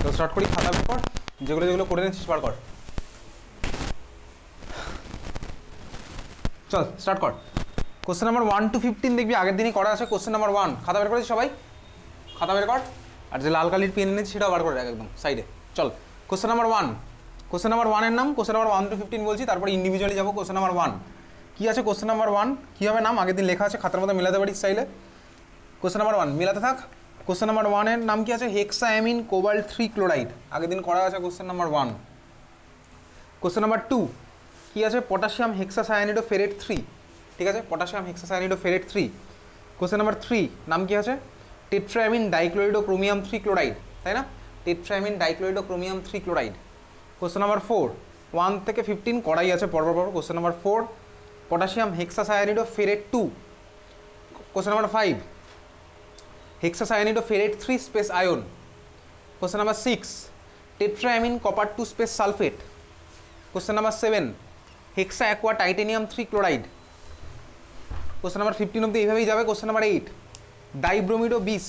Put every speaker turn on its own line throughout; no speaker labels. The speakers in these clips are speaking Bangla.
তো স্টার্ট করি, খাতা বের কর, যেগুলো যেগুলো করে নিচ্ছিস বার কর। চল স্টার্ট কর। কোশ্চেন নাম্বার 1 to 15 দেখবি আগের দিনই করা আছে। কোশ্চেন নাম্বার 1 খাতা বের করেছিস সবাই? খাতা বের কর, আর যে লাল কালির পেন এনেছিস সেটাও বার করে রাখ একদম সাইডে। চল কোশ্চেন নাম্বার 1। কোশ্চেন নাম্বার 1 এর নাম, কোশ্চেন নাম্বার 1 to 15 বলছি, তারপরে ইন্ডিভিজুয়ালি যাবো। কোশ্চেন নাম্বার 1 কী আছে? কোশ্চেন নাম্বার 1 কী হবে নাম? আগের দিন লেখা আছে, খাতার মধ্যে মেলাতে পারিস চাইলে। কোশ্চেন নাম্বার 1 মেলাতে থাক। কোশ্চেন নাম্বার 1 এর নাম কি আছে? হেক্সাঅ্যামিন কোবাল্ট 3 ক্লোরাইড। আগের দিন করা আছে কোশ্চেন নাম্বার 1। কোশ্চেন নাম্বার 2 কী আছে? Potassium hexacyanido ferrate 3। ঠিক আছে, potassium hexacyanido ferrate 3। Question number 3 নাম কি আছে? টেট্রাঅ্যামিন ডাইক্লোরিডো ক্রোমিয়াম 3 ক্লোরাইড, তাই না? Tetraammine dichlorido chromium 3 chloride. Question number 4 1 থেকে 15 করাই আছে পরপর। Question number 4 potassium hexacyanido ferrate 2। Question number 5 hexacyanido ferrate 3 space ion. Question number 6 tetraammine copper 2 space sulphate. Question number 7 hexaaqua titanium 3 chloride. Question number 15 অব্দি এইভাবেই যাবে। Question number 8 dibromido 20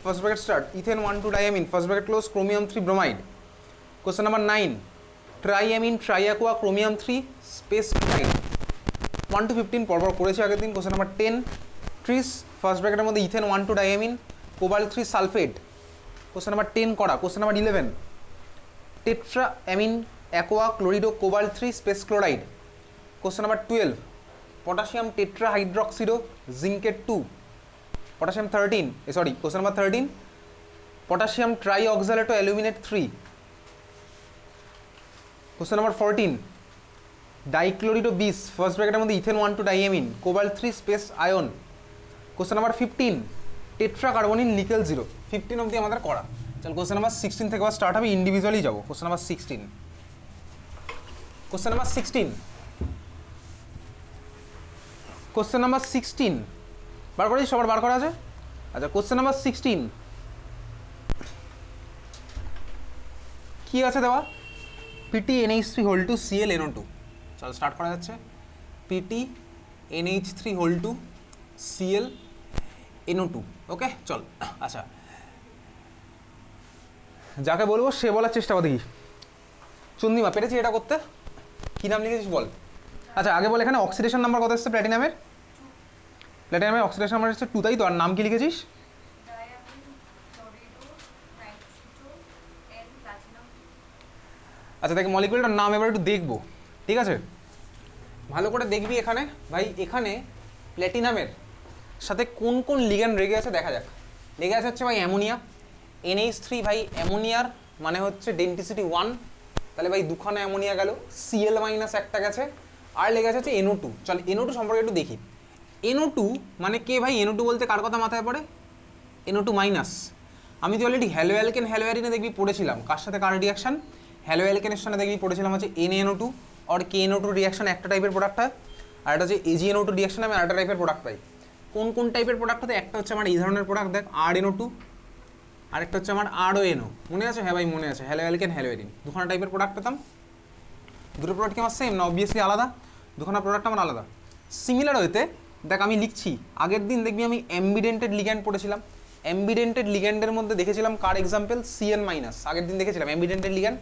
first bracket start ethane 1 2 diamine first bracket close chromium 3 bromide. Question number 9 triammine triaqua chromium 3 space chloride. 1 to 15 পরপর করেছি আগের দিন। কোশ্চেন নাম্বার 10 ট্রিস ফার্স্ট ব্র্যাকেটের মধ্যে ethane 1 2 diamine cobalt 3 sulphate. Question number 10 করা। Question number 11 tetraammine aqua chlorido cobalt 3 space chloride. Question number 12 potassium tetra hydroxido zincate 2। Potassium 13 sorry question number 13 potassium tri oxalato aluminate 3। Question number 14 dichlorido 20 first ব্র্যাকেটের মধ্যে ethane 1 2 diamine cobalt 3 space ion. Question number 15 tetra carbonyl nickel 0। 15 অবধি আমাদের করা। চল কোশ্চেন নাম্বার 16 থেকে আবার স্টার্ট হবে, ইন্ডিভিজুয়ালি যাবো। Question number 16 question number 16 question number 16 বার করেছি? সবার বার করা আছে? আচ্ছা কোশ্চেন নাম্বার 16 কি আছে দেওয়া? PT NH3 whole two Cl NO2। চল স্টার্ট করা যাচ্ছে। PT NH3 whole two Cl NO2। Okay চল। আচ্ছা যাকে বলবো সে বলার চেষ্টা কর দেখি। চন্দিমা পেরেছি এটা করতে? কী নাম লিখেছিস বল? আচ্ছা আগে বল এখানে অক্সিডেশন নাম্বার কত এসছে প্ল্যাটিনামের? প্ল্যাটিনামের অক্সিডেশন নাম্বার এসছে 2, তাই তো? আর নাম কি লিখেছিস? আচ্ছা দেখ মলিকুলটার নাম এবার একটু দেখবো, ঠিক আছে? ভালো করে দেখবি এখানে ভাই। এখানে প্ল্যাটিনামের সাথে কোন কোন লিগ্যান্ড লেগে আছে দেখা যাক। লেগে আছে হচ্ছে ভাই অ্যামোনিয়া NH3 ভাই। অ্যামোনিয়ার মানে হচ্ছে ডেন্টিসিটি 1, তাহলে ভাই দুখানা অ্যামোনিয়া গেল। Cl মাইনাস একটা গেছে, আর লেগে আছে হচ্ছে NO2। চল NO2 সম্পর্কে একটু দেখি। NO2 মানে কে ভাই? NO2 বলতে কার কথা মাথায় পড়ে? NO2 minus. আমি তো অলরেডি হ্যালো অ্যালকেন হ্যালো অ্যারিনে দেখবি পড়েছিলাম কার সাথে কার রিয়াকশন। হ্যালো অ্যালকেনের সাথে দেখবি পড়েছিলাম হচ্ছে NaNO2 আর KNO2 রিয়াকশন একটা টাইপের প্রোডাক্ট হয়, আর এটা হচ্ছে AgNO2 রিয়াকশন আমি আরেকটা টাইপের প্রোডাক্ট পাই। কোন কোন টাইপের প্রোডাক্ট হতে? একটা হচ্ছে আমার এই ধরনের প্রোডাক্ট দেখ RNO2, আরেকটা হচ্ছে আমার RONO। মনে আছে? হ্যাঁ ভাই মনে আছে। হ্যালো অ্যালকেন হ্যালো অ্যারিন দুখানা টাইপের প্রোডাক্ট পেতাম। দুটো প্রোডাক্ট কি আমার সেম না? অবভিয়াসলি আলাদা। দুখানা প্রোডাক্ট আমার আলাদা। সিমিলার হইতে দেখ আমি লিখছি। আগের দিন দেখবি আমি অ্যাম্বিডেন্টেড লিগ্যান্ড পড়েছিলাম। অ্যাম্বিডেন্টেড লিগ্যান্ডের মধ্যে দেখেছিলাম কার এক্সাম্পল? Cn minus. আগের দিন দেখেছিলাম অ্যাম্বিডেন্টেড লিগ্যান্ড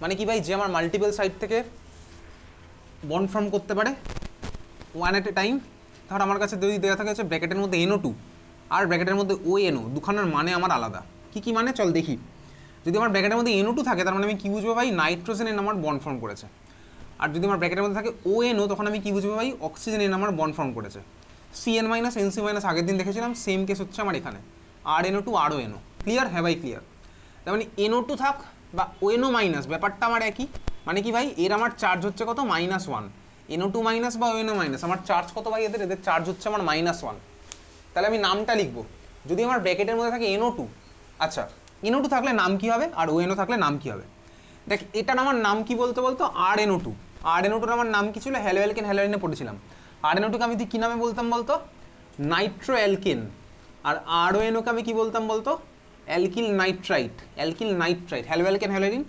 মানে কি ভাই? যে আমার মাল্টিপল সাইড থেকে বন্ড ফর্ম করতে পারে ওয়ান এট এ টাইম। ধর আমার কাছে যদি দেওয়া থাকে হচ্ছে ব্র্যাকেটের মধ্যে NO2 আর ব্র্যাকেটের মধ্যে ONO, দুখানার মানে আমার আলাদা। কি কি মানে? চল দেখি। যদি আমার ব্র্যাকেটের মধ্যে NO2 থাকে তার মানে আমি কী বুঝবো ভাই? নাইট্রোজেন এন আমার বন্ড ফর্ম করেছে। আর যদি আমার ব্র্যাকেটের মধ্যে থাকে ONO তখন আমি কী বুঝবো ভাই? অক্সিজেন এন আমার বন্ড ফর্ম করেছে। Cn মাইনাস NC মাইনাস আগের দিন দেখেছিলাম, সেম কেস হচ্ছে আমার এখানে RNO2 RONO। ক্লিয়ার? হ্যাঁ ভাই ক্লিয়ার। তার মানে NO2 থাক বা ONO মাইনাস ব্যাপারটা আমার একই। মানে কি ভাই? এর আমার চার্জ হচ্ছে কত? -1। NO2 মাইনাস বা ONO মাইনাস আমার চার্জ কত ভাই? এদের চার্জ হচ্ছে আমার -1। তাহলে আমি নামটা লিখবো। যদি আমার ব্র্যাকেটের মধ্যে থাকে NO2, আচ্ছা NO2 থাকলে নাম কি হবে? আর ONO থাকলে নাম কি হবে? দেখ এটার আমার নাম কি বলতে বলতো? RNO2। RNO2 আমার নাম কি ছিল? হ্যালো অ্যালকেন হ্যালো অ্যারিনে পড়েছিলাম। RNO2কে আমি কি নামে বলতাম বলতো? Nitro alkane. আর RONOকে আমি কি বলতাম বলতো? Alkyl nitrite. Alkyl nitrite. Hello alkane hello arene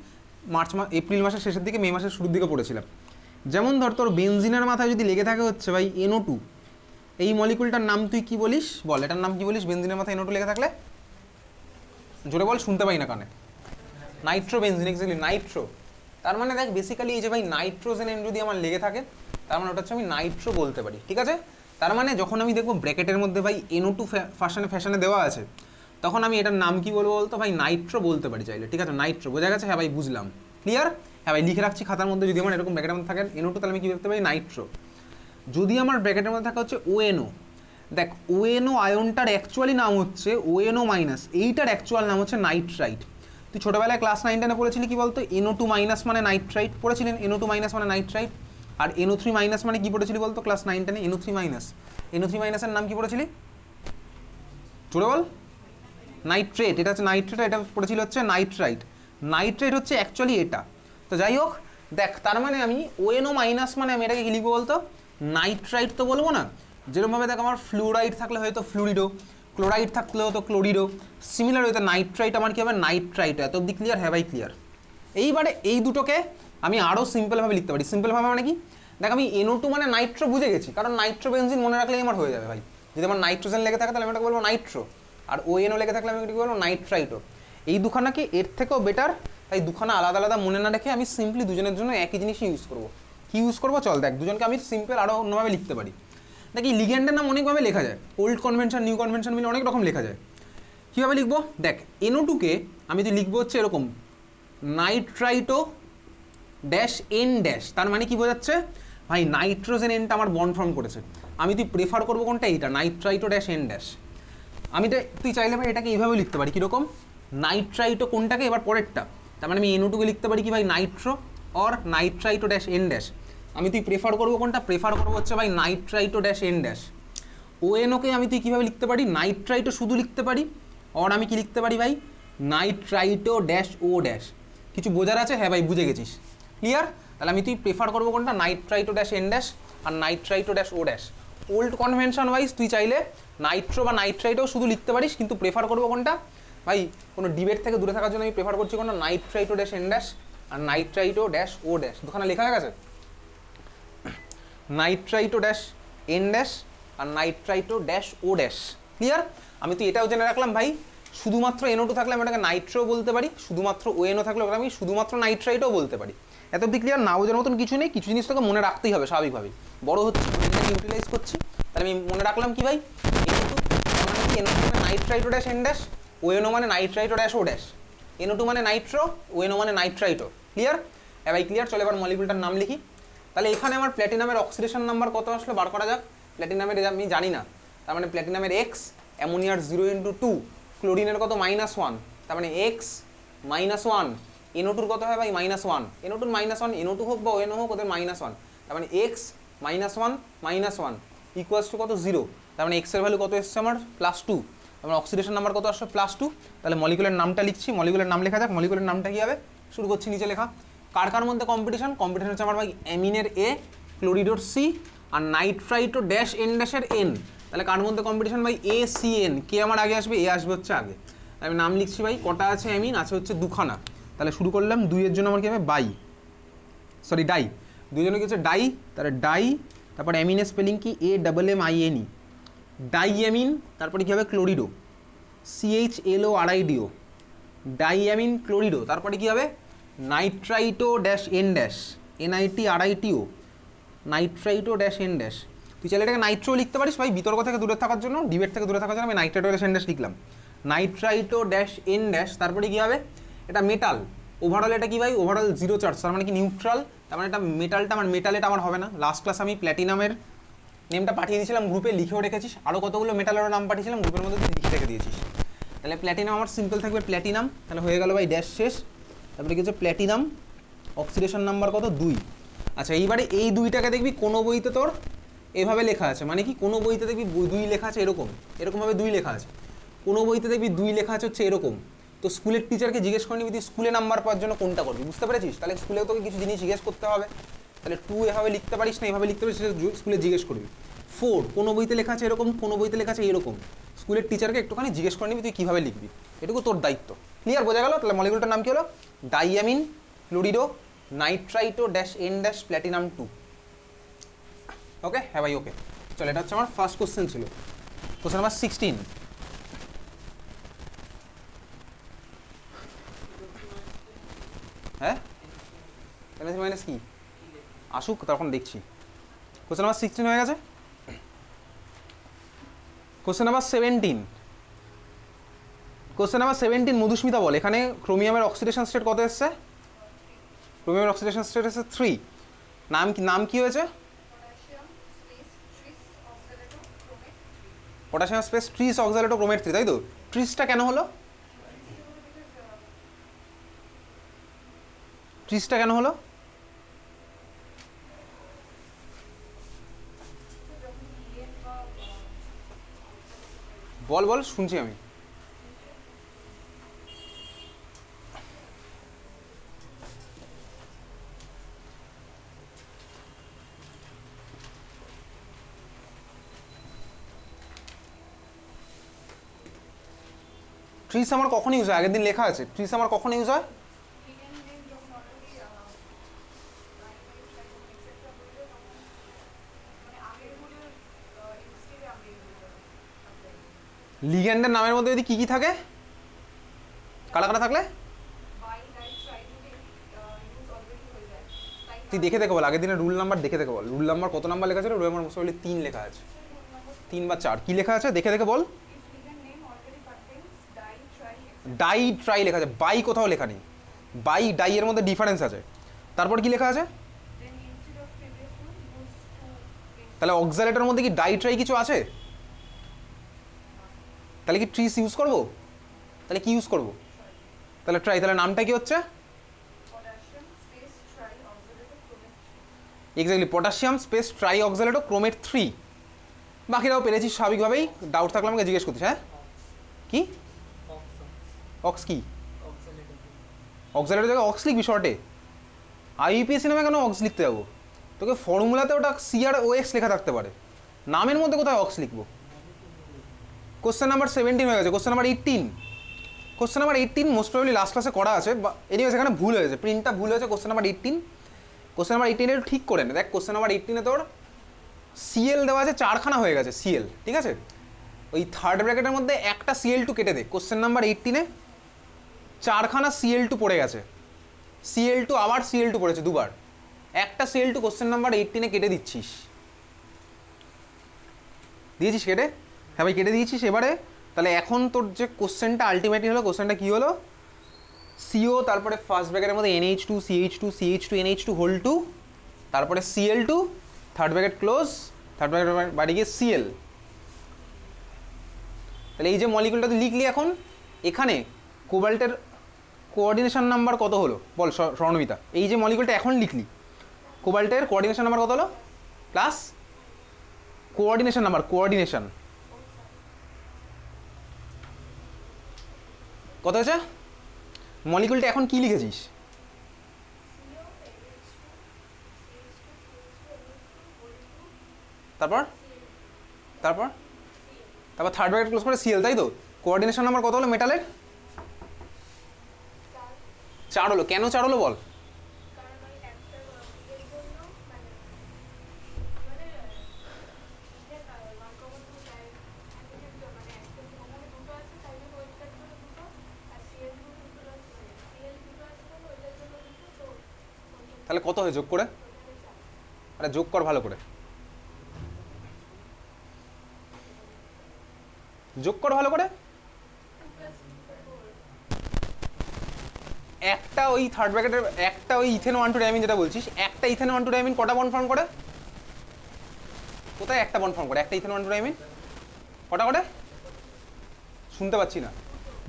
April মাসের শেষের দিকে মে মাসের শুরুর দিকে পড়েছিলাম। যেমন ধর তোর বেনজিনের মাথায় যদি লেগে থাকে হচ্ছে ভাই NO2, এই মলিকুলটার নাম তুই কি বলিস বল? এটার নাম কি বলিস বেনজিনের মাথায় NO2 লেগে থাকলে? জোরে বল, শুনতে পাই না কানে। Nitrobenzene, exactly Nitro. তার মানে দেখ বেসিক্যালি এই যে ভাই নাইট্রোজেন এন যদি আমার লেগে থাকে তার মানে ওটা হচ্ছে আমি নাইট্রো বলতে পারি, ঠিক আছে। তার মানে যখন আমি দেখবো ব্র্যাকেটের মধ্যে ভাই NO2 ফ্যাশনে দেওয়া আছে, তখন আমি এটার নাম কি বলবো বলতো ভাই, নাইট্রো বলতে পারি চাইলে, ঠিক আছে। নাইট্রো বোঝা গেছে? হ্যাঁ ভাই বুঝলাম, ক্লিয়ার। হ্যাঁ ভাই লিখে রাখছি খাতার মধ্যে, যদি আমার এরকম ব্র্যাকেটের মধ্যে থাকে NO2 তাহলে আমি কি বলতে পারি, নাইট্রো। যদি আমার ব্র্যাকেটের মধ্যে থাকা হচ্ছে ONO, দেখ ONO আয়নটার অ্যাকচুয়ালি নাম হচ্ছে ONO মাইনাস, এইটার অ্যাকচুয়াল নাম হচ্ছে নাইট্রাইট। তুই ছোটবেলায় ক্লাস 9-10 পড়েছিলি কি বলতো, NO2 মাইনাস মানে নাইট্রাইট পড়েছিলেন, NO2 মাইনাস মানে নাইট্রাইট। আর NO3 মাইনাস মানে কি পড়েছিলি বলতো ক্লাস 9-10? NO3 মাইনাস, NO3 মাইনাসের নাম কি পড়েছিলি জোরে বল? নাইট্রেট। এটা হচ্ছে নাইট্রেট, এটা পড়েছিল হচ্ছে নাইট্রাইট। নাইট্রেট হচ্ছে অ্যাকচুয়ালি এটা। তো যাই হোক দেখ, তার মানে আমি ONO মাইনাস মানে আমি এটাকে কি লিখবো বলতো, নাইট্রাইট তো বলবো না। যেরকমভাবে দেখ আমার ফ্লুরাইড থাকলে হয়তো ফ্লুরিডো, ক্লোরাইড থাকলে হয়তো ক্লোরিডো, সিমিলার হয়তো নাইট্রাইট আমার কি হবে, নাইট্রাইট। এত অব্দি ক্লিয়ার? হ্যাঁ ভাই ক্লিয়ার। এইবারে এই দুটোকে আমি আরও সিম্পলভাবে লিখতে পারি। সিম্পলভাবে মানে কি, দেখ আমি NO2 মানে নাইট্রো বুঝে গেছি, কারণ নাইট্রোবেনজিন মনে রাখলেই আমার হয়ে যাবে ভাই। যদি আমার নাইট্রোজেন লেগে থাকে তাহলে আমি এটাকে বলবো নাইট্রো, আর ONO লেগে থাকলে আমি এটাকে বলবো নাইট্রাইটো। এই দুখানাকে এর থেকেও বেটার, তাই দুখানা আলাদা আলাদা মনে না রেখে আমি সিম্পলি দুজনের জন্য একই জিনিসই ইউজ করবো। কি ইউজ করবো চল দেখ, দুজনকে আমি সিম্পল আরও অন্যভাবে লিখতে পারি। দেখ এই লিগ্যান্ডের নাম অনেকভাবে লেখা যায়, ওল্ড কনভেনশন নিউ কনভেনশন মিলে অনেক রকম লেখা যায়। কীভাবে লিখবো দেখ, NO2-কে আমি যদি লিখবো হচ্ছে এরকম, নাইট্রাইটো ড্যাশ এন ড্যাশ। তার মানে কি বোঝাচ্ছে ভাই, নাইট্রোজেন এনটা আমার বন্ড ফর্ম করেছে, আমি তুই প্রেফার করবো কোনটা, এইটা নাইট্রাইটো ড্যাশ এন ড্যাশ। আমি তুই চাইলে ভাই এটাকে এইভাবেও লিখতে পারি, কীরকম, নাইট্রাইটো কোনটাকে, এবার পরেরটা। তার মানে আমি NO2-কে লিখতে পারি কি ভাই, nitro or nitrito dash N dash. আমি তুই প্রেফার করবো কোনটা, প্রেফার করবো হচ্ছে ভাই নাইট্রাইটো ড্যাশ এন ড্যাশ। ONO-কে আমি তুই কীভাবে লিখতে পারি, নাইট্রাইটো শুধু লিখতে পারি, অর আমি কি লিখতে পারি ভাই, নাইট্রাইটো ড্যাশ ও ড্যাশ। কিছু বোঝার আছে? হ্যাঁ ভাই বুঝে গেছিস, ক্লিয়ার। তাহলে আমি তুই প্রেফার করবো কোনটা, নাইট্রাইটো ড্যাশ এন ড্যাশ আর nitrito dash O dash. Old convention wise তুই চাইলে নাইট্রো বা নাইট্রাইটও শুধু লিখতে পারিস, কিন্তু প্রেফার করবো কোনটা ভাই, কোনো ডিবেট থেকে দূরে থাকার জন্য আমি প্রেফার করছি কোনটা, নাইট্রাইটো ড্যাশ এন ড্যাশ আর নাইট্রাইটো ড্যাশ ও ড্যাশ। দুখানা লেখা হয়ে গেছে, নাইট্রাইটো ড্যাশ এন ড্যাশ আর nitrito dash O dash, clear. আমি তো এটাও জেনে রাখলাম ভাই, শুধুমাত্র NO2 থাকলে আমি ওটাকে নাইট্রো বলতে পারি, শুধুমাত্র ONO থাকলে ওটা আমি শুধুমাত্র নাইট্রাইটও বলতে পারি। এত অব্দি ক্লিয়ার? না বোঝার মতন কিছু নেই, কিছু জিনিস তোকে মনে রাখতেই হবে স্বাভাবিকভাবেই, বড় হচ্ছে ইউটিলাইজ করছি। তাহলে আমি মনে রাখলাম কি ভাই, NO2 মানে নাইট্রাইটো ড্যাশ এন ড্যাশ, ONO মানে নাইট্রাইটো ড্যাশ ও ড্যাশ। NO2 মানে নাইট্রো, ONO মানে নাইট্রাইটো, ক্লিয়ার? হ্যাঁ ভাই ক্লিয়ার। চলো এবার মলিকুলটার নাম লিখি। তাহলে এখানে আমার প্ল্যাটিনামের অক্সিডেশন নাম্বার কত আসলে বার করা যাক। প্ল্যাটিনামের আমি জানি না, তার মানে প্ল্যাটিনামের X, অ্যামোনিয়ার 0 × 2, ক্লোরিনের কত -1, তার মানে X -1। NO2-র কত হয় ভাই, -1। NO2-র -1, NO2 হোক বা ONO হোক ওদের -1, তার মানে X -1 ইকুয়ালস টু কত, 0। তার মানে X এর ভ্যালু কত এসছে আমার, +2। তার মানে অক্সিডেশন নাম্বার কত আসছে, +2। তাহলে মলিকুলের নামটা লিখছি, মলিকুলের নাম লেখা যাক। মলিকুলের নামটা কী হবে, শুরু করছি নিচে লেখা। কার কার মধ্যে কম্পিটিশন, কম্পিটিশন হচ্ছে আমার ভাই অ্যামিনের A, ক্লোরিডোর C আর নাইট্রাইটো ড্যাশ এন ড্যাশের N। তাহলে কার মধ্যে কম্পিটিশন ভাই, ACN। কে আমার আগে আসবে, A আসবে হচ্ছে আগে। আমি নাম লিখছি ভাই, কটা আছে অ্যামিন, আছে হচ্ছে দুখানা। তাহলে শুরু করলাম, 2 এর জন্য আমার কী হবে, ডাই। 2 জন্য কি হচ্ছে ডাই, তাহলে ডাই, তারপর অ্যামিনের স্পেলিং কি, AMMINE, ডাইঅ্যামিন। তারপরে কী হবে, ক্লোরিডো, CHLORIDO, ডাইঅ্যামিন ক্লোরিডো। তারপরে কী হবে, nitrito dash N dash, NITRITO, nitrito dash N dash. তুই চাইলে এটাকে নাইট্রো লিখতে পারিস ভাই, বিতর্ক থেকে দূরে থাকার জন্য, ডিবেট থেকে দূরে থাকার জন্য আমি নাইট্রাইটো ড্যাশ এন ড্যাশ লিখলাম, নাইট্রাইটো ড্যাশ এন ড্যাশ। তারপরে কী হবে, এটা মেটাল, ওভারঅল এটা কি ভাই, ওভারঅল 0 চার্জ, তার মানে কি নিউট্রাল। তার মানে এটা মেটালটা আমার, মেটাল এটা আমার হবে না। লাস্ট ক্লাস আমি প্ল্যাটিনামের নেমটা পাঠিয়ে দিয়েছিলাম গ্রুপে, লিখেও রেখেছিস, আরও কতগুলো মেটালেরও নাম পাঠিয়েছিলাম গ্রুপের মধ্যে, লিখে রেখে দিয়েছিস। তাহলে প্ল্যাটিনাম আমার সিম্পল থাকবে প্ল্যাটিনাম, তাহলে হয়ে গেল ভাই ড্যাশ শেষ। তারপরে কি হচ্ছে প্ল্যাটিনাম, অক্সিডেশন নাম্বার কত, 2। আচ্ছা এইবারে এই 2টাকে দেখবি কোনো বইতে তোর এভাবে লেখা আছে, মানে কি কোনো বইতে দেখবি 2 লেখা আছে এরকমভাবে 2 লেখা আছে, কোনো বইতে দেখবি 2 লেখা আছে হচ্ছে এরকম। তো স্কুলের টিচারকে জিজ্ঞেস করে নিবি তুই স্কুলে নাম্বার পাওয়ার জন্য কোনটা করবি, বুঝতে পেরেছিস? তাহলে স্কুলেও তোকে কিছু জিনিস জিজ্ঞেস করতে হবে, তাহলে 2 এভাবে লিখতে পারিস না, এভাবে লিখতে পারিস, সেটা স্কুলে জিজ্ঞেস করবি। 4 কোনো বইতে লেখা আছে এরকম, কোনো বইতে লেখা আছে এরকম। স্কুলের টিচারকে একটুখানি জিজ্ঞেস করে নিবি তুই কীভাবে লিখবি, এটুকু তোর দায়িত্ব। ক্লিয়ার, বোঝা গেল? তাহলে মলিকুলটার নাম কী হলো, diamine chlorido nitrito dash N dash platinum 2। Okay, হ্যাঁ ভাই ওকে। চলো এটা হচ্ছে আমার ফার্স্ট কোশ্চেন ছিল, কোশ্চেন নাম্বার 16। হ্যাঁ NaCl মাইনাস কি আসুক তখন দেখছি। কোশ্চেন নাম্বার 16 হয়ে গেছে। Question number 17, question number 17 Madhusmita বল এখানে ক্রোমিয়ামের অক্সিডেশন স্টেট কত এসছে? ক্রোমিয়ামের অক্সিডেশন স্টেট এসছে 3। নাম কি হয়েছে? পটাশিয়াম স্পেস ট্রিস অক্সালেটো ক্রোমেট 3, তাই তো? ট্রিসটা কেন হলো? ট্রিসটা কেন হলো? বল শুনছি আমি। ট্রিস আমার কখন ইউজ হয়? আগের দিন লেখা আছে ট্রিস আমার কখন ইউজ হয়? লিগ্যান্ডের নামের মধ্যে যদি কি থাকে, কাটা থাকলে তুই দেখে বল। আগের দিনের রুল নাম্বার দেখে বল। রুল নাম্বার কত নাম্বার লেখা আছে? রুল নাম্বার মোস্ট প্রবাবলি 3 লেখা আছে, 3 বা 4 কি লেখা আছে দেখে বল। ডাই ট্রাই লেখা আছে, বাই কোথাও লেখা নেই। বাই ডাই এর মধ্যে ডিফারেন্স আছে। তারপর কি লেখা আছে? তাহলে অক্সালেটের মধ্যে কি ডাই ট্রাই কিছু আছে? তাহলে কি ট্রিস ইউজ করব? তাহলে কি ইউজ করব? তাহলে ট্রাই। তাহলে নামটা কি হচ্ছে? Exactly, potassium space tri oxalato chromate 3। বাকিরাও পেরেছিস স্বাভাবিকভাবেই, ডাউট থাকলে আমাকে জিজ্ঞেস করতিস। হ্যাঁ কি অক্স কি? অক্সালেটের জায়গায় অক্স লিখবি শর্টে? আইইপিএসসি নামে কেন অক্স লিখতে যাবো? তোকে ফর্মুলাতে ওটা CROX লেখা থাকতে পারে, নামের মধ্যে কোথায় অক্স লিখবো? কোশ্চেন নাম্বার 17 হয়ে গেছে। Question number 18, question number 18 most probably last ক্লাসে করা আছে, বা এনিওয়েজ এখানে ভুল হয়েছে, প্রিন্টটা ভুল হয়েছে। কোশ্চেন নাম্বার 18, কোশ্চেন নাম্বার 18 একটু ঠিক করে নে। দেখ কোশ্চেন নাম্বার 18 তোর CL দেওয়া আছে 4খানা হয়ে গেছে CL, ঠিক আছে? ওই থার্ড ব্র্যাকেটের মধ্যে একটা CL2 কেটে দে। কোশ্চেন নাম্বার 18-এ 4খানা CL2 পড়ে গেছে। CL2 আবার CL2 পড়েছে দুবার। একটা CL2 কোশ্চেন নাম্বার 18-এ কেটে দিচ্ছিস। দিয়েছিস কেটে? হ্যাঁ ভাই কেটে দিয়েছিস। এবারে তাহলে এখন তোর যে কোশ্চেনটা আলটিমেটলি হলো, কোশ্চেনটা কি হলো? CO, তারপরে ফার্স্ট ব্র্যাকেটের মধ্যে NH2 CH2 CH2 NH2 whole 2, তারপরে CL2, third bracket close, third bracket বাড়ি গিয়ে CL। তাহলে এই যে মলিকুলটা তুই লিখলি এখন, এখানে কোবাল্টের কোঅর্ডিনেশন নাম্বার কত হলো বল স্বর্ণমিতা? এই যে মলিকুলটা এখন লিখলি, কোবাল্টের কোঅর্ডিনেশন নাম্বার কত হলো? প্লাস কোঅর্ডিনেশন নাম্বার, কোঅর্ডিনেশন কত হয়েছে? মলিকুলটা এখন কি লিখেছিস? তারপর তারপর তারপর থার্ড ব্র্যাকেট ক্লোজ করে CL, তাই তো? কোঅর্ডিনেশন নাম্বার কত হলো মেটালের? 4 হলো। কেন 4 হলো বল? তাহলে কত হয় যোগ করে? আরে যোগ কর ভালো করে, যোগ কর ভালো করে। একটা ওই থার্ড ব্র্যাকেটের একটা ওই ইথেন 1,2 ডাইমিন যেটা বলছিস, একটা ইথেন 1,2 ডাইমিন কটা বন্ড ফর্ম করে? কোথায় একটা বন্ড ফর্ম করে? একটা ইথেন 1,2 ডাইমিন কটা করে? শুনতে পাচ্ছি না।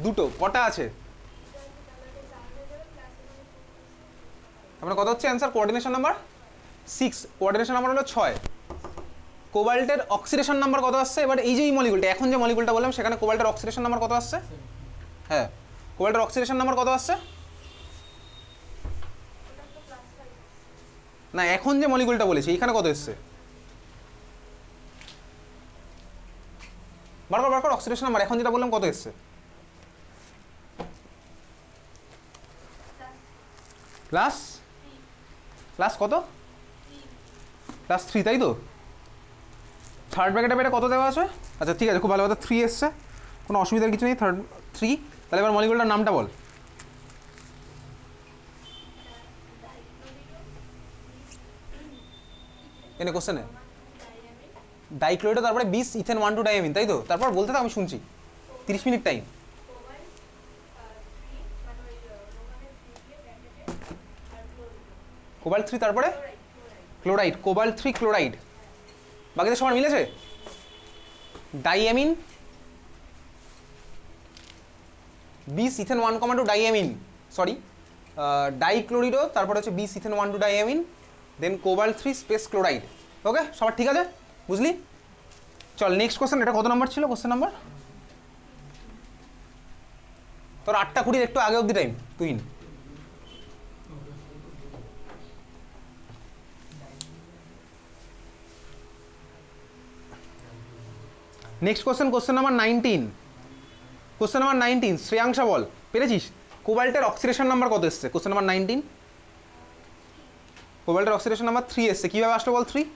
দুটো। কটা আছে? আমরা কত হচ্ছে answer? Coordination number 6, coordination number হলো 6। কোবাল্টের অক্সিডেশন নাম্বার কত আসছে? এবার এই যে এই মলিকুলটা, এখন যে মলিকুলটা বললাম সেখানে কোবাল্টের অক্সিডেশন নাম্বার কত আসছে? হ্যাঁ, কোবাল্টের অক্সিডেশন নাম্বার কত আসছে? না, এখন যে মলিকুলটা বলেছি এইখানে কত এসছে? বার কর অক্সিডেশন নাম্বার, এখন যেটা বললাম কত এসছে? প্লাস প্লাস কত? প্লাস 3, তাই তো? থার্ড ব্র্যাকেটে এটা কত দেওয়া আছে? আচ্ছা ঠিক আছে, খুব ভালো কথা, 3 এসছে, কোনো অসুবিধার কিছু নেই। 3। তাহলে এবার মলিকুলটার নামটা বল। কেন কোশ্চেনে ডাইক্লোরাইড তারপরে 20 ইথেন 1 টু ডাইঅ্যামিন, তাই তো? তারপর বলতে থাক, আমি শুনছি। 30 মিনিট টাইম। কোবাল্ট 3 তারপরে ক্লোরাইড, কোবাল্ট 3 ক্লোরাইড। বাকিদের সবার মিলেছে? Diamine 20 ethane 1 two diamine, sorry dichlorido, তারপরে হচ্ছে 20 ethane 1 two diamine, then cobalt 3 space chloride. Okay, সবার ঠিক আছে, বুঝলি? চল নেক্সট কোশ্চেন। এটা কত নাম্বার ছিল কোশ্চেন নাম্বার? তোর 8:20 একটু আগে অব্দি টাইম, তুই next question, question number 19। Question number 19 শ্রেয়াংশা বল, পেরেছিস? কোবাল্টের অক্সিডেশন নাম্বার কত এসছে? কোশ্চেন নাম্বার 19 কোবাল্টের অক্সিডেশন নাম্বার 3 এসছে। কিভাবে আসলো বল 3?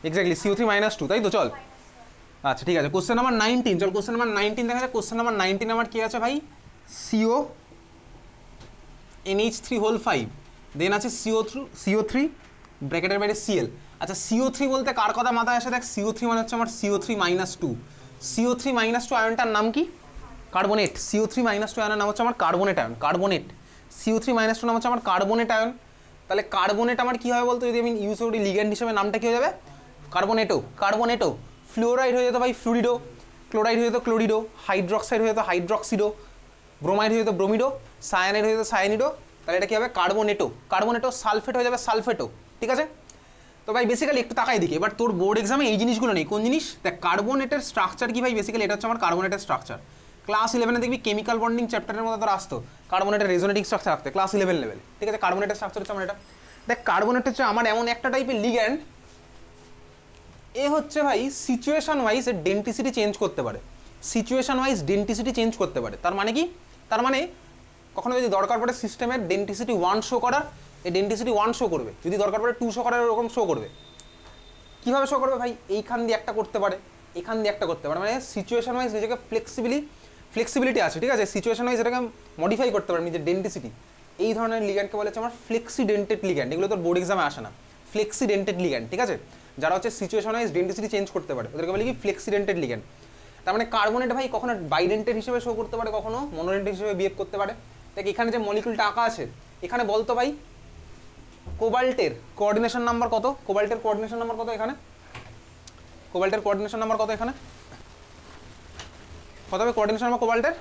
এক্স্যাক্টলি CO3 -2, তাই তো? চল আচ্ছা ঠিক আছে, কোশ্চেন নাম্বার 19। চল কোশ্চেন নাম্বার 19 দেখা যাক। কোশ্চেন নাম্বার 19 আমার কি আছে ভাই? CO NH3 হোল 5, দেন আছে CO3 ব্র্যাকেটের বাইরে Cl। আচ্ছা CO3 বলতে কার কথা মাথায় আসে? দেখ CO3 মানে হচ্ছে আমার CO3 -2। CO3 -2 আয়নটার নাম কি? কার্বনেট। CO3 -2 আয়নের নাম হচ্ছে আমার কার্বনেট আয়ন, কার্বনেট। CO3 -2 নাম হচ্ছে আমার কার্বনেট আয়ন। তাহলে কার্বনেট আমার কি হবে বলতো? যদি আমি ইউজ করি লিগ্যান্ড হিসেবে, নামটা কি হয়ে যাবে? কার্বনেটো, কার্বনেটো। ফ্লোরাইড হয়ে যেত ভাই ফ্লুরিডো, ক্লোরাইড হয়ে যেত ক্লোরিডো, হাইড্রক্সাইড হয়ে যেত হাইড্রক্সিডো, ব্রোমাইড হয়ে যেত ব্রোমিডো, সায়ানাইড হয়ে যেত সায়ানিডো। তাহলে এটা কি হবে? কার্বনেটো, কার্বনেটো। সালফেট হয়ে যাবে সালফেটো, ঠিক আছে? তো ভাই বেসিক্যালি একটু তাকাই দেখি, এবার তোর বোর্ড এক্সামে এই জিনিসগুলো নেই। কোন জিনিস? দেখ কার্বনেটের স্ট্রাকচার কি ভাই? বেসিক্যালি এটা হচ্ছে আমার কার্বনেটের স্ট্রাকচার। ক্লাস 11-এ দেখবি কেমিক্যাল বন্ডিং চ্যাপ্টারের মধ্যে তোর আসতো কার্বনেটের রেজোনেটিং স্ট্রাকচার রাখতে, ক্লাস 11 লেভেলে, ঠিক আছে? কার্বনেটের স্ট্রাকচার হচ্ছে আমার এটা। দেখ কার্বনেট হচ্ছে আমার এমন একটা টাইপের লিগ্যান্ড, এ হচ্ছে ভাই সিচুয়েশন ওয়াইজ এর ডেন্টিসিটি চেঞ্জ করতে পারে, সিচুয়েশন ওয়াইজ ডেন্টিসিটি চেঞ্জ করতে পারে। তার মানে কি? তার মানে কখনো যদি দরকার পড়ে সিস্টেমের ডেন্টিসিটি 1 শো করার, এই ডেন্টিসিটি 1 শো করবে। যদি দরকার পড়ে 2 শো করার, এরকম শো করবে। কীভাবে শো করবে ভাই? এইখান দিয়ে একটা করতে পারে, এখান দিয়ে একটা করতে পারে। মানে সিচুয়েশন ওয়াইজ নিজেকে ফ্লেক্সিবিলিটি আছে, ঠিক আছে? সিচুয়েশন ওয়াইজ এটাকে মডিফাই করতে পারে নিজের ডেন্টিসিটি। এই ধরনের লিগ্যান্ডকে বলে হচ্ছে আমার ফ্লেক্সিডেন্টেড লিগ্যান্ড। এগুলো তোর বোর্ড এক্সামে আসে না। ফ্লেক্সিডেন্টেড লিগ্যান্ড, ঠিক আছে? যারা হচ্ছে সিচুয়েশন ওয়াইজ ডেন্টিসিটি চেঞ্জ করতে পারে ওদেরকে বলে কি? ফ্লেক্সিডেন্টেড লিগ্যান্ড। তার মানে কার্বনেট ভাই কখনো বাইডেন্টেড হিসেবে শো করতে পারে, কখনো মনোডেন্টেড হিসেবে বিহেভ করতে পারে। দেখ এখানে যে মলিকুলটা আঁকা আছে, এখানে বলতো ভাই কোবাল্টের কোঅর্ডিনেশন নাম্বার কত? কোবাল্টের কোঅর্ডিনেশন নাম্বার কত এখানে? কোবাল্টের কোঅর্ডিনেশন নাম্বার কত এখানে? কত হবে কোঅর্ডিনেশন নাম্বার কোবাল্টের?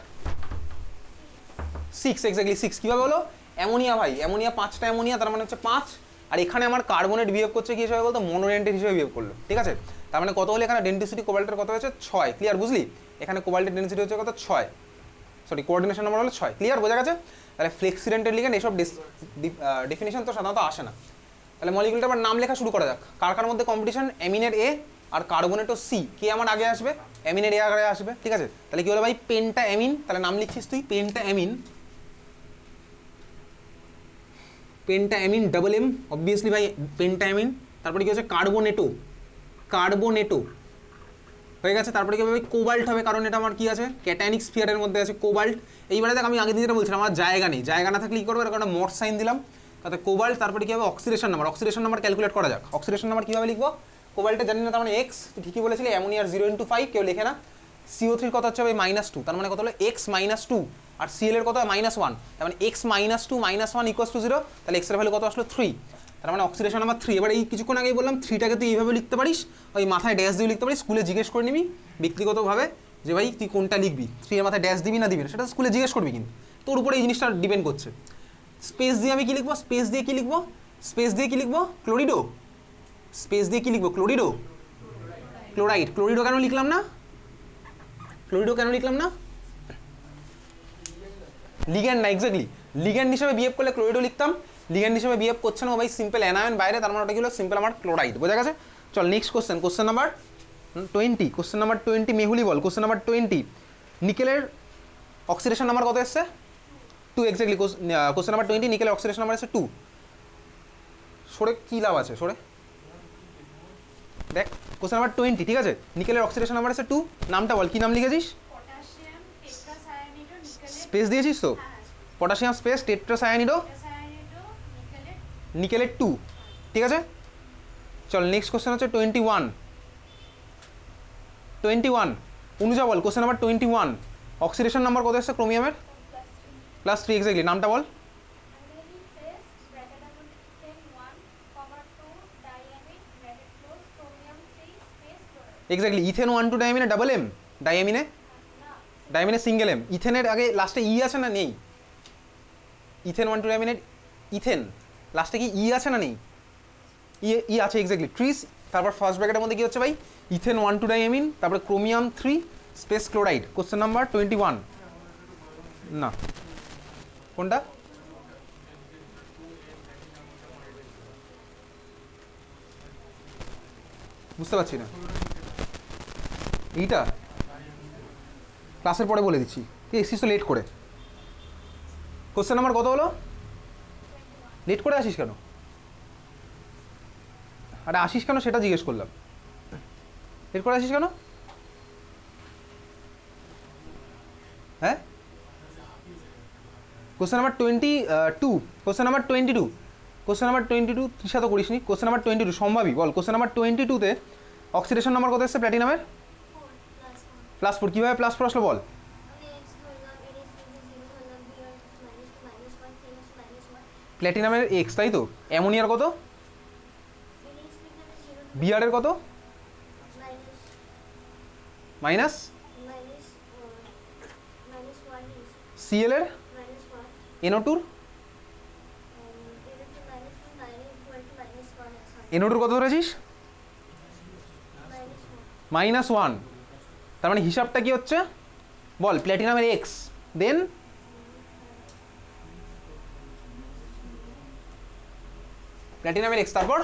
6, এক্স্যাক্টলি 6। কীভাবে হলো? অ্যামোনিয়া ভাই, অ্যামোনিয়া 5টা অ্যামোনিয়া, তার মানে হচ্ছে 5। আর এখানে আমার কার্বনেট বিহেভ করছে কি হিসেবে বলতো? মনোডেন্টেড হিসেবে বিহেভ করলো, ঠিক আছে? তার মানে কত হলো এখানে ডেন্টিসিটি কোবাল্টের কত হয়েছে? 6। ক্লিয়ার? বুঝলি? এখানে কোবাল্টের ডেন্সিটি হচ্ছে কত? 6। সরি, কোঅর্ডিনেশন নাম্বার হলো 6। ক্লিয়ার? বোঝা গেছে? তাহলে ফ্লেক্সিডেন্টেড লিগ্যান্ড এসব ডেফিনিশন তো সাধারণত আসে না। তাহলে মলিকুলটা আবার নাম লেখা শুরু করা যাক। কার কার মধ্যে কম্পিটিশন? অ্যামিনের এ আর কার্বনেটো সি। কে আমার আগে আসবে? অ্যামিনের এ আগে আসবে, ঠিক আছে? তাহলে কি হলো ভাই? Penta amine. তাহলে নাম লিখছিস তুই penta amine, penta amine double M, obviously ভাই পেন্টা অ্যামিন। তারপরে কি হচ্ছে? কার্বনেটো, কার্বনেটো হয়ে গেছে। তারপরে কি হবে? কোবাল্ট হবে, কারণ এটা আমার কি আছে? ক্যাটায়নিক স্ফিয়ারের মধ্যে আছে কোবাল্ট। এইবারে দেখ আমি আগের দিন যেটা বলছিলাম, আমার জায়গা নেই, জায়গা না থাকলে কি করবো? এরকম একটা মড সাইন দিলাম, তাতে কোবাল্ট। তারপরে কি হবে? Oxidation number, oxidation number calculate করা যাক। অক্সিডেশন নাম্বার কীভাবে লিখবো? কোবাল্টে জানি না, তার মানে এক্স। তুই ঠিকই বলেছিলি, অ্যামোনিয়ার 0 × 5 কেউ লেখে না। CO3 কত হচ্ছে ভাই? -2। তার মানে কত হলো? x -2। আর Cl এর কত? -1। তার মানে x -2 -1 = 0। তাহলে x এর ভ্যালু কত আসলো? 3। তার মানে অক্সিডেশন নাম্বার 3। এবার এই কিছুক্ষণ আগেই বললাম 3টাকে তুই এইভাবে লিখতে পারিস, ওই মাথায় ড্যাশ দিয়ে লিখতে পারিস। স্কুলে জিজ্ঞেস করে নিবি ব্যক্তিগতভাবে যে ভাই তুই কোনটা লিখবি, 3 এর মাথায় ড্যাশ দিবি না দিবি না, সেটা স্কুলে জিজ্ঞেস করবি, কিন্তু তোর উপরে এই জিনিসটা ডিপেন্ড করছে। স্পেস দিয়ে আমি কি লিখবো? স্পেস দিয়ে কি লিখবো? স্পেস দিয়ে কি লিখবো? ক্লোরিডো। স্পেস দিয়ে কি লিখবো? ক্লোরিডো, ক্লোরাইড। ক্লোরিডো কেন লিখলাম না? ক্লোরিডো কেন লিখলাম না? লিগ্যান্ড না, এক্স্যাক্টলি লিগ্যান্ড হিসেবে বিহেভ করলে ক্লোরিডো লিখতাম। লিগ্যান্ড হিসেবে বিহেভ করছে না, ও ভাই সিম্পল অ্যানায়ন বাইরে, তার মানে ওটা কি হলো? সিম্পল আমার ক্লোরাইড। বোঝা গেছে? চল next question, question number 20। Question number 20 Mehuli বল। কোশ্চেন নাম্বার 20 নিকেলের অক্সিডেশন নাম্বার কত এসছে? 2, এক্স্যাক্টলি। কোশ্চেন নাম্বার 20 নিকেলের অক্সিডেশন নাম্বার এসছে 2। সরে কী লাভ আছে? সরে দেখ কোশ্চেন নাম্বার 20, ঠিক আছে? নিকেলের অক্সিডেশন নাম্বার এসছে 2। নামটা বল, কি নাম লিখেছিস? স্পেস দিয়েছিস তো? পটাশিয়াম স্পেস টেট্রাসায়ানিডো নিকেলেট 2, ঠিক আছে। চল নেক্সট কোশ্চেন হচ্ছে 21 অনুজা বল কোশ্চেন নাম্বার 21 অক্সিডেশন নাম্বার কত এসছে ক্রোমিয়ামের? +3 এক্স্যাক্টলি, নামটা বল। এক্স্যাক্টলি, ইথেন 1,2 ডায়ামিনে ডাবল এম, ডায়ামিনে সিঙ্গেল এম। ইথেনের আগে লাস্টে ই আছে না নেই? ইথেন 1,2 ডায়ামিনের ইথেন লাস্টে কি ই আছে না নেই? ই আছে এক্স্যাক্টলি, ট্রিস। তারপর ফার্স্ট ব্র্যাকেটের মধ্যে কি হচ্ছে ভাই? ইথেন 1,2 ডায়ামিন, তারপরে chromium 3 space chloride. Question number 21 না, কোনটা? বুঝতে পারছি না। এইটা ক্লাসের পরে বলে দিচ্ছি, তুই এসছিস তো লেট করে। কোশ্চেন নাম্বার কত হলো? লেট করে আসিস কেন? আরে আসিস কেন সেটা জিজ্ঞেস করলাম, লেট করে আসিস কেন? হ্যাঁ, question number 22, question number 22, question number 22 Trisha তো করিসনি। কোশ্চেন নাম্বার 22 সম্ভাবী বল, কোশ্চেন নাম্বার 22-তে অক্সিডেশন নাম্বার কত এসছে প্ল্যাটিনামের? +4। কীভাবে +4 আসলো বল? প্ল্যাটিনামের এক্স, তাই তো। অ্যামোনিয়ার কত? বিআরের কত? মাইনাস। সিএল এর? NO2-র? NO2-র কত ধরেছিস? -1। তার মানে হিসাবটা কি হচ্ছে বল? প্ল্যাটিনামের এক্স, দেন প্ল্যাটিনামের এক্স, তারপর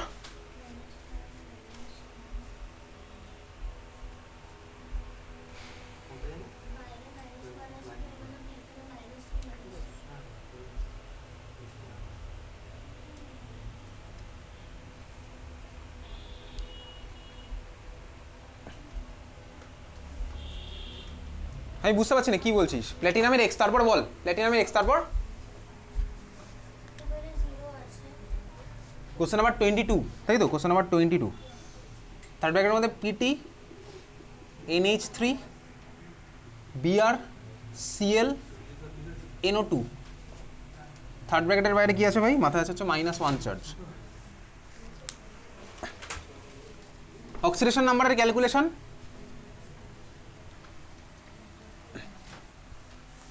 আমি বুঝতে পারছি না কি বলছিস। প্ল্যাটিনামের এক্স, তারপর বল প্ল্যাটিনামের এক্স, তারপর কোশ্চেন নাম্বার 22, তাই তো। কোশ্চেন নাম্বার 22, থার্ড ব্র্যাকেটের মধ্যে PT NH3 BR CL NO2। Third ব্র্যাকেটের বাইরে কি আছে ভাই? মাথায় আছে হচ্ছে -1 চার্জ। অক্সিডেশন নাম্বারের ক্যালকুলেশন,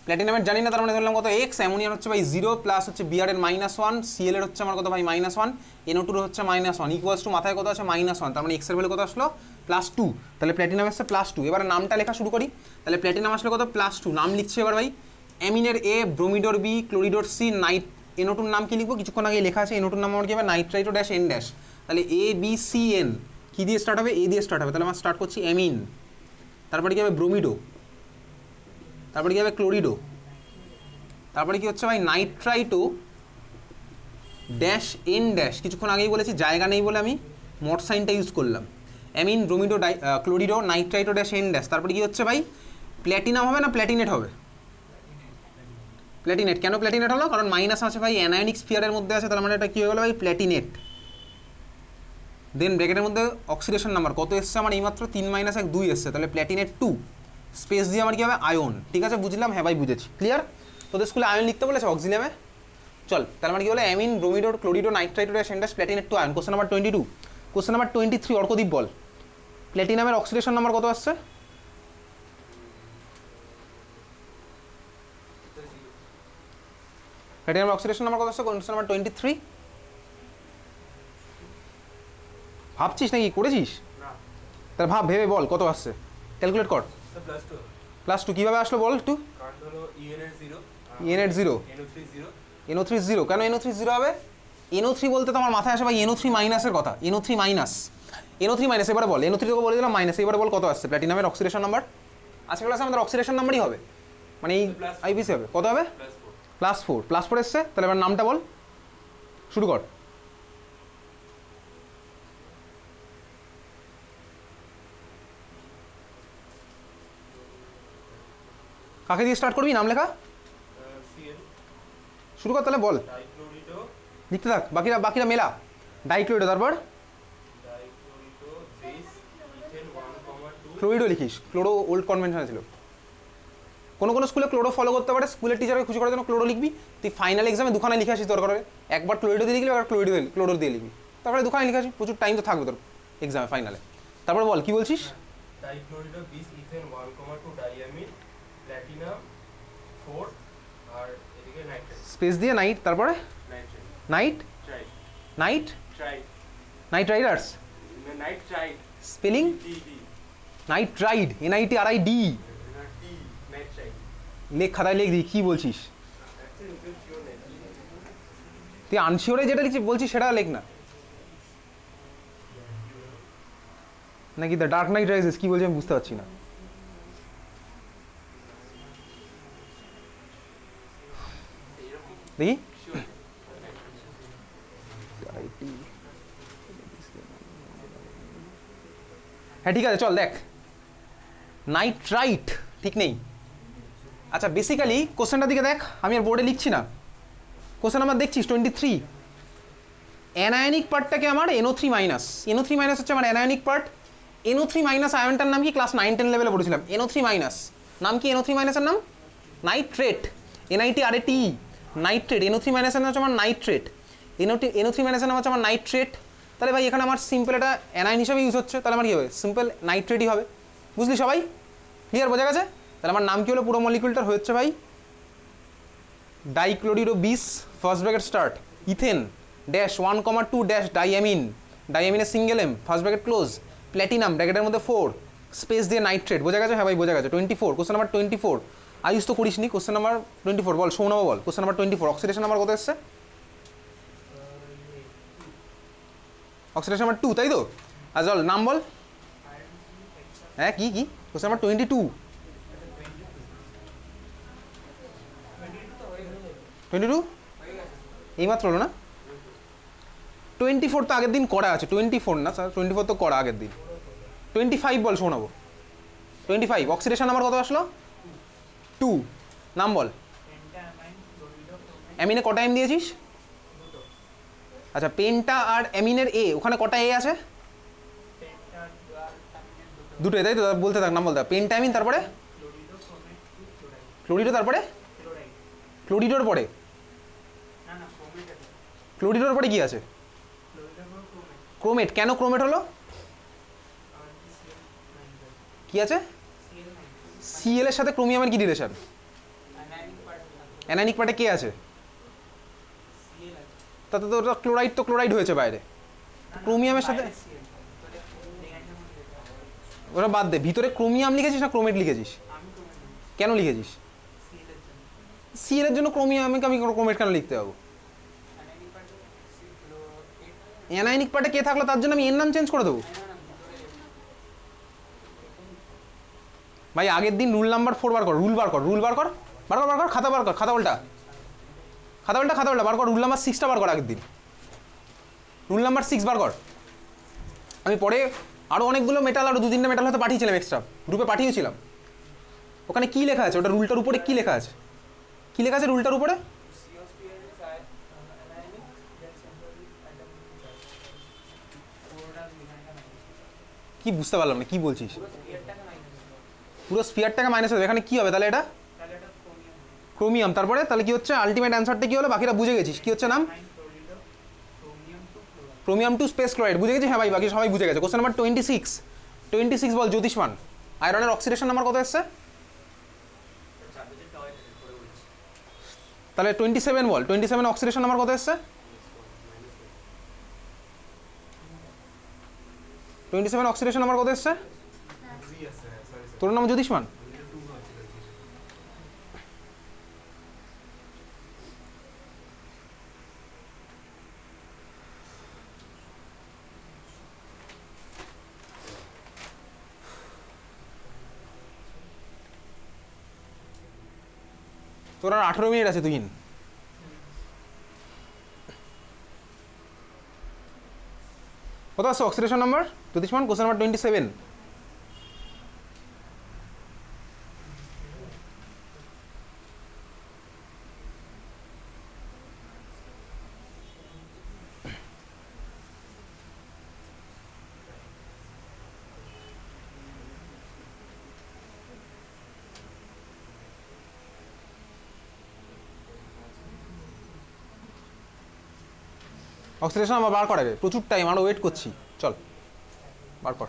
প্ল্যাটিনামের জানি না, তার মানে ধরলাম কত এক্স। অ্যামোনিয়ার হচ্ছে ভাই 0 প্লাস হচ্ছে বিআর এর -1, সিএল এর হচ্ছে আমার কত ভাই -1, NO2 এর হচ্ছে -1 ইকুয়ালস টু মাথায় কত আছে -1, তার মানে এক্স এর ভ্যালু কত আসলো? +2। তাহলে প্ল্যাটিনাম আসছে +2। এবার নামটা লেখা শুরু করি। তাহলে প্ল্যাটিনাম আসলে কত? +2। নাম লিখছে এবার ভাই, অ্যামিনের এ, ব্রোমিডোর বি, ক্লোরিডোর সি, NO2-র নাম কি লিখবো? কিছুক্ষণ আগে লেখা আছে NO2-র নাম আমার কি হবে? Nitrito dash N dash. তাহলে ABCN কি দিয়ে স্টার্ট হবে? এ দিয়ে স্টার্ট হবে। তাহলে আমরা স্টার্ট করছি অ্যামিন, তারপরে কি হবে? ব্রোমিডো, তারপরে কি হবে? ক্লোরিডো, তারপরে কি হচ্ছে ভাই? Nitrito dash N dash. কিছুক্ষণ আগেই বলেছি জায়গা নেই বলে আমি মড সাইনটা ইউজ করলাম। Ammine, bromido, chlorido, nitrito dash N dash. তারপরে কি হচ্ছে ভাই? প্ল্যাটিনাম হবে না প্ল্যাটিনেট হবে? প্ল্যাটিনেট। কেন প্ল্যাটিনেট হলো? কারণ মাইনাস আছে ভাই, অ্যানায়নিক স্ফিয়ারের মধ্যে আছে, তার মানে এটা কি হয়ে গেলো ভাই? প্ল্যাটিনেট। দেন ব্র্যাকেটের মধ্যে অক্সিডেশন নাম্বার কত এসছে আমার? এইমাত্র 3 - 1 2 এসছে, তাহলে প্ল্যাটিনেট 2 স্পেস দিয়ে আমার কি হবে? আয়ন। ঠিক আছে, বুঝলাম? হ্যাঁ ভাই বুঝেছি, ক্লিয়ার। তোদের স্কুলে আয়ন লিখতে বলেছে অক্সিলিয়ামে? চল, তার মানে কি হলো? Ammine, bromido, chlorido, nitrito dash N dash, platinate 2 ion. Question number 22। Question number 23 Arkadip বল, প্ল্যাটিনামের অক্সিডেশন নাম্বার কত আসছে? প্ল্যাটিনামের অক্সিডেশন নাম্বার কত আসছে? Question number 23। ভাবছিস নাকি করেছিস? তাহলে ভাব, ভেবে বল কত আসছে, ক্যালকুলেট কর। +2 কিভাবে আসলো বল একটু? EN 0, NO3 0। কেন NO3 0 হবে? NO3 বলতে তো আমার মাথায় আসে ভাই NO3 মাইনাসের কথা। NO3 minus, NO3 minus. এবারে বল, NO3 তোকে বলে দিলাম মাইনাস, এবারে বল কত আসছে প্ল্যাটিনামের অক্সিডেশন নাম্বার? আজকে ক্লাসে আমাদের অক্সিডেশন নাম্বারই হবে, মানে এই আইপিসি হবে। কত হবে? +4। +4 এসছে, তাহলে এবার নামটা বল, শুরু কর। কাকে দিয়ে স্টার্ট করবি নাম লেখা? শুরু কর তাহলে, বল।
ডাইক্লোরিডো,
লিখতে থাক, বাকিরা বাকিরা মেলা। ডাইক্লোরিডো, তারপর
ডাইক্লোরিডো বেস ইথেন 1,2।
ক্লোরিডো লিখিস, ক্লোরো ওল্ড কনভেনশনে ছিল। কোনো কোনো স্কুলে ক্লোরো ফলো করতে পারে, স্কুলের টিচারকে খুশি করার জন্য ক্লোরো লিখবি। তুই ফাইনাল এক্সামে দুখানে লিখে আসিস দরকার হবে, একবার ক্লোরিডো দিয়ে লিখবি, একবার ক্লোরো দিয়ে লিখবি, তারপরে দুখানে লিখে আসিস, প্রচুর টাইম তো থাকবে তোর এক্সামে ফাইনালে। তারপরে বল কি বলছিস।
ডাইক্লোরিডো বিস ইথেন 1,2 ডাইয়ামিন, প্ল্যাটিনাম 4, আর এদিকে নাইট্রেট।
স্পেস দিয়ে নাইট, তারপরে
nitrate
knight
tri
knight
tri
knight riders,
nitrite
spelling
T D
nitride, NITRID।
T nitrite.
লেখ, খাতায় লেখ দিই কী বলছিস। তুই আনশিওরে যেটা লিখছিস বলছিস সেটা লেখ না, নাকি দ্য ডার্ক নাইট রাইজেস কি বলছি আমি বুঝতে পারছি না। দেখি হ্যাঁ ঠিক আছে, চল দেখ। নাইট্রাইট ঠিক নেই। আচ্ছা বেসিক্যালি কোশ্চেনটার দিকে দেখ, আমি আর বোর্ডে লিখছি না, কোশ্চেন আমার দেখছিস 23। অ্যানায়নিক পার্টটাকে আমার NO3 মাইনাস, NO3 মাইনাস হচ্ছে আমার অ্যানায়নিক পার্ট। NO3 মাইনাস আয়নটার নাম কি, ক্লাস 9-10 লেভেলে পড়েছিলাম। NO3 মাইনাস নাম কি, NO3 মাইনাসের নাম নাইট্রেট, NITRATE, নাইট্রেট। NO3 মাইনাসের নাম হচ্ছে আমার নাইট্রেট, NO3 মাইনাসের নাম হচ্ছে আমার নাইট্রেট। তাহলে ভাই এখানে আমার সিম্পল এটা অ্যানায়ন হিসাবে ইউজ হচ্ছে, তাহলে আমার কি হবে, সিম্পল নাইট্রেটই হবে। বুঝলি সবাই, ক্লিয়ার, বোঝা গেছে? তাহলে আমার নাম কি হলো, পুরো মলিকুলটার হচ্ছে ভাই dichlorido bis, first bracket start, ethane dash 1,2 dash diamine, ডাইয়ামিনের single M, first bracket close, platinum ব্র্যাকেটের মধ্যে 4, স্পেস দিয়ে নাইট্রেট। বোঝা গেছে? হ্যাঁ ভাই বোঝা গেছে। 24, কোশ্চেন নাম্বার 24। আয়ুষ তো করিসনি, কোশ্চেন নাম্বার 24 বল, সৌনভ বল, কোশ্চেন নাম্বার 24 অক্সিডেশন নাম্বার কত এসছে? অক্সিডেশন নাম্বার 2, তাই তো? আচ্ছা চল নাম বল। হ্যাঁ কি কি, কোশ্চেন নাম্বার 22, 22 এইমাত্র হলো না? 24 তো আগের দিন করা আছে, 24 না স্যার, 24 তো করা আগের দিন। 25 বল শোনাবো। 25 অক্সিডেশন নাম্বার কত আসলো? 2। নাম বল। অ্যামিনে কটা এম দিয়েছিস? আচ্ছা পেন্টা আর অ্যামিনের এ, ওখানে কটা এ আছে? দুটোই, তাই তো? বলতে থাক, নাম বলতে থাক। পেন্টা অ্যামিন, তারপরে ক্লোরিডো, তারপরে ক্লোরিডোর পরে, ক্লোরিডোর পরে কি আছে? ক্রোমেট। কেন ক্রোমেট হলো? কি আছে? Cl এর সাথে ক্রোমিয়ামের কি রিলেশন? অ্যানায়নিক পার্টে কে আছে? তাতে তো ওটা ক্লোরাইড, তো ক্লোরাইড হয়েছে বাইরে, ক্রোমিয়ামের সাথে ওটা বাদ দে। ভিতরে ক্রোমিয়াম লিখেছিস না ক্রোমেট লিখেছিস? কেন লিখেছিস? Cl এর জন্য ক্রোমিয়ামকে আমি ক্রোমেট কেন লিখতে যাবো? অ্যানায়নিক পার্টে কে থাকলো তার জন্য আমি এর নাম চেঞ্জ করে দেবো? ভাই আগের দিন রুল নাম্বার 4 বার কর, রুল বার কর, রুল বার কর, বার কর, বার কর, খাতা বার কর, খাতা উল্টা, খাতা উল্টা, খাতা উল্টা বার কর। রুল নাম্বার 6টা বার কর আগের দিন, রুল নাম্বার 6 বার কর। আমি পরে আরও অনেকগুলো মেটাল, আরও 2-3টা মেটাল হয়তো পাঠিয়েছিলাম, এক্সট্রা গ্রুপে পাঠিয়েছিলাম। ওখানে কি লেখা আছে? ওটা রুলটার উপরে কি লেখা আছে? কি লেখা আছে রুলটার উপরে? কি বুঝতে পারলাম না, কি বলছিস? পুরো স্ফিয়ারটাকে মাইনাস হবে, এখানে কি হবে তাহলে? এটা ক্রোমিয়াম, তারপরে তাহলে কি হচ্ছে? আলটিমেট অ্যান্সারটা কি হলো? বাকিরা বুঝে গেছিস কি হচ্ছে নাম? ক্রোমিয়াম টু স্পেস ক্লোরাইড, বুঝে গেছিস? হ্যাঁ ভাই বাকি সবাই বুঝে গেছে। কোশ্চেন নাম্বার 26, 26 বল জ্যোতিষমান। আয়রনের অক্সিডেশন নাম্বার কত এসছে? তাহলে 27 বল, 27 অক্সিডেশন নাম্বার কত এসছে? 27 অক্সিডেশন নাম্বার কত এসছে? তোর নাম জ্যোতিষমান? তোর আর 18 মিনিট আছে, তুহিন। কত আছে oxidation number Jyotishman? Question number 27। Oxidation আমার বার করাবে, প্রচুর টাইম, আরও ওয়েট করছি। চল বার কর।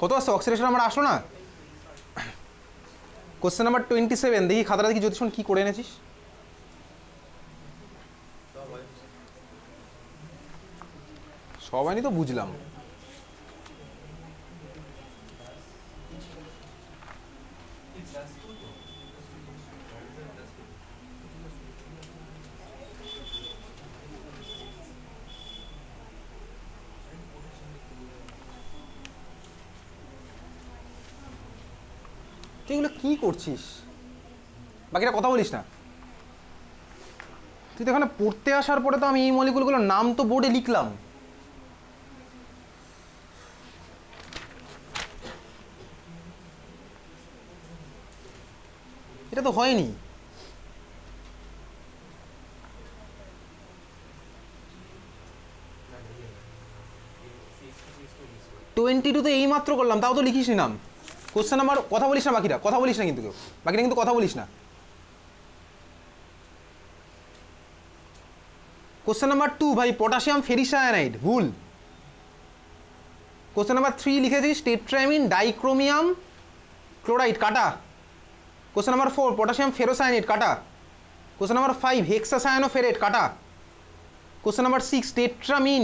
কত আসছে অক্সিডেশন আমার আসলো না। কোশ্চেন নাম্বার 27, দেখি খাতাটা দেখি জ্যোতিষণ কি করে এনেছিস। সবাই তো বুঝলাম। তুই এগুলো কি করছিস? বাকিটা কথা বলিস না। তুই তো এখানে পড়তে আসার পরে তো আমি এই মলিকুলগুলোর নাম তো বোর্ডে লিখলাম। এটা তো হয়নি। 22 এই মাত্র করলাম, তাও তো লিখিস নি নাম। কোশ্চেন নাম্বার, কথা বলিস না বাকিরা, কথা বলিস না কিন্তু কেউ, বাকিরা কিন্তু কথা বলিস না। কোশ্চেন নাম্বার 2 ভাই, পটাশিয়াম ফেরিসায়ানাইড, ভুল। কোশ্চেন নাম্বার 3 লিখেছিস টেট্রামিন ডাইক্রোমিয়াম ক্লোরাইড, কাটা। কোশ্চেন নাম্বার 4 পটাশিয়াম ফেরোসায়ানাইড, কাটা। কোশ্চেন নাম্বার 5 হেক্সাসায়ানোফেরেট, কাটা। Question number 6 টেট্রামিন